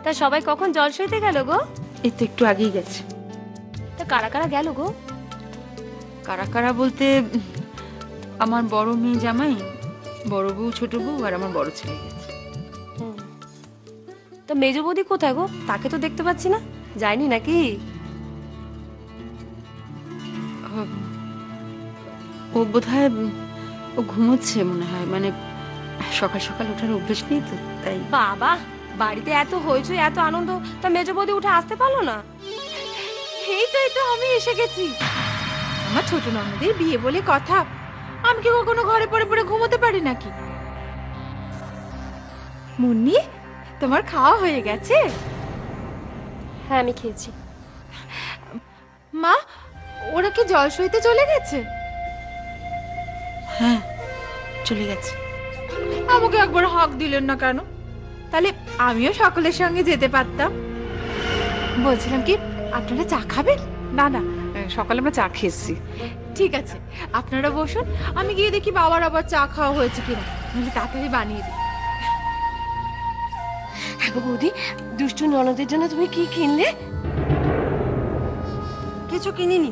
তা সবাই কখন জল সইতে গেল গো? এই তো একটু আগেই গেছে। তা কারা কারা গেল গো? কারা কারা বলতে আমার বড় মেয়ে জামাই, বড় বউ, ছোট বউ আর আমার বড় ছেলে গেছে। তা মেজো বৌদি কোথায় গো? তাকে তো দেখতে পাচ্ছি না, যায়নি নাকি? ও বোধহয় ও ঘুমোচ্ছে মনে হয়, মানে সকাল সকাল ওঠার অভ্যেস নেই তো তাই। বাবা, বাড়িতে এত হইচই এত আনন্দ, তা মেজো বৌদি উঠে আসতে পারলো না? এই তো আমি এসে গেছি। আমার ছোট ননদের বিয়ে বলে কথা, আমি কি কখনো ঘরে পড়ে পড়ে ঘুমোতে পারি নাকি? মুন্নি, তোমার খাওয়া হয়ে গেছে? হ্যাঁ, আমি খেয়েছি। মা, ওরা কি জল সইতে চলে গেছে? হ্যাঁ, চলে গেছে। আমাকে একবার হাঁক দিলেন না কেন? তাহলে আমিও সকলের সঙ্গে যেতে পারতাম। বলছিলাম কি, আপনারা চা খাবেন? না না, সকালে আমরা চা খেয়েছি। ঠিক আছে, আপনারা বসুন, আমি গিয়ে দেখি বাবার আবার চা খাওয়া হয়েছে কিনা, নাহলে তাড়াতাড়ি বানিয়ে দিই। হ্যাঁ গো বৌদি, দুষ্টু ননদের জন্য তুমি কি কিনলে? কিছু কিনিনি।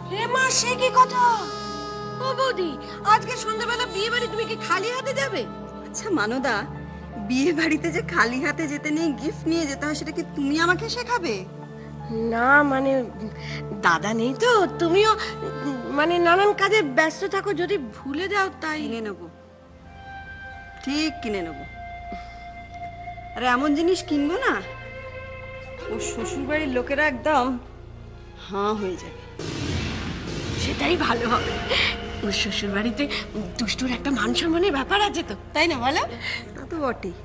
হে মা, সে কি কথা? ও বৌদি, আজকে সন্ধ্যাবেলা বিয়ে বাড়ি তুমি কি খালি হাতে যাবে? আচ্ছা মানদা, বিয়ে বাড়িতে যে খালি হাতে যেতে নেই, গিফট নিয়ে যেতে হয়, সেটা কি তুমি আমাকে শেখাবে? না মানে দাদা নেই তো, তুমিও মানে নানান কাজে ব্যস্ত থাকো, যদি ভুলে যাও তাই। কিনে নেবো, ঠিক কিনে নেবো। আর এমন জিনিস কিনবো না, ও শ্বশুর বাড়ির লোকেরা একদম হাঁ হয়ে যাবে। সেটাই ভালো হবে। ওর শ্বশুর বাড়িতে দুষ্টুর একটা মান সম্মানের ব্যাপার আছে তো, তাই না বলো? তা তো বটেই।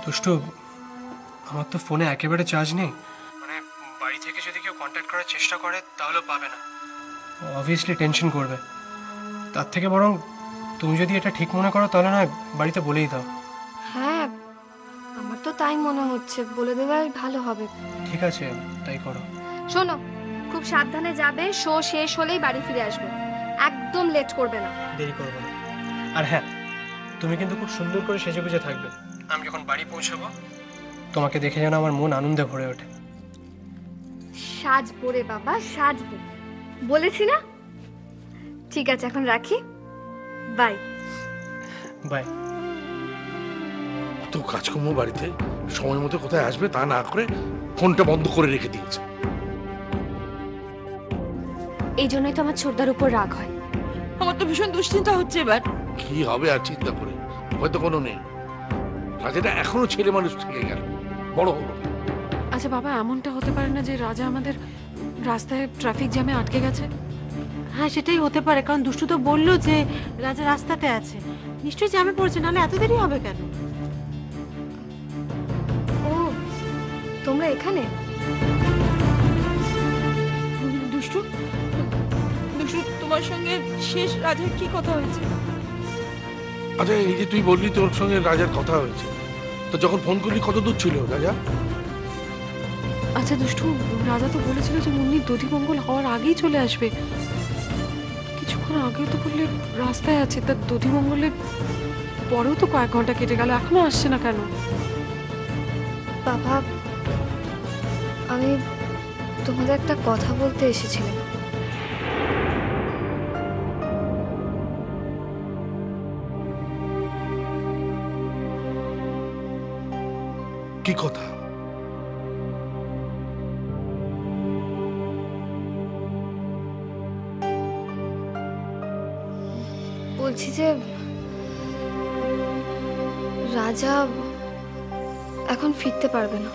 দুষ্টু, আমার তো ফোনে একেবারে চার্জ নেই, মানে বাড়ি থেকে যদি কেউ কন্ট্যাক্ট করার চেষ্টা করে তাহলেও পাবে না, অবভিয়াসলি টেনশন করবে। তার থেকে বরং তুমি যদি এটা ঠিক মনে করো তাহলে না বাড়িতে বলেই দাও। হ্যাঁ, আমার তো তাই মনে হচ্ছে, বলে দেওয়াই ভালো হবে। ঠিক আছে, তাই করো। শোনো, খুব সাবধানে যাবে, শো শেষ হলেই বাড়ি ফিরে আসবে, একদম লেট করবে না। দেরি করবো না। আর হ্যাঁ, তুমি কিন্তু খুব সুন্দর করে সেজে গুজে থাকবে। আমি যখন বাড়ি পৌঁছাবো তোমাকে দেখে যেন আমার মন আনন্দে ভরে ওঠে। সাজবো রে বাবা, সাজবো, বলেছি না? ঠিক আছে, এখন রাখি, বাই। বাই। তো কাজকর্ম বাড়িতে সময় মতো কোথায় আসবে তা না করে ফোনটা বন্ধ করে রেখে দিয়েছে। এই জন্যই তো আমার ছোটদার উপর রাগ হয়। আমার তো ভীষণ দুশ্চিন্তা হচ্ছে এবার। কি হবে আর চিন্তা করে, হয়তো কোনো নেই। রাজাটা এখনো ছেলে মানুষ থেকে গেল, বড় হলো। আচ্ছা বাবা, এমনটা হতে পারে না যে রাজা আমাদের রাস্তায় ট্রাফিক জ্যামে আটকে গেছে? হ্যাঁ, সেটাই হতে পারে, কারণ দুষ্টু তো বললো যে রাজা রাস্তাতে আছে, নিশ্চয়ই জ্যামে পড়ছে, নাহলে এত দেরি হবে কেন? ও, তোমরা এখানে? দুষ্টু, দুষ্টু, তোমার সঙ্গে শেষ রাজার কি কথা হয়েছে? আচ্ছা, এই যে তুই বললি তোর সঙ্গে রাজার কথা হয়েছে, তো যখন ফোন করলি কত দূর ছিল রাজা? আচ্ছা দুষ্টু, রাজা তো বলেছিল যে মুন্নির দধিমঙ্গল হওয়ার আগেই চলে আসবে। কিছুক্ষণ আগেও তো বললে রাস্তায় আছে, তার দধিমঙ্গলের পরেও তো কয়েক ঘন্টা কেটে গেল, এখনো আসছে না কেন? বাবা, আমি তোমাদের একটা কথা বলতে এসেছিলাম। কি কথা? বলছি যে রাজা এখন ফিরতে পারবে না।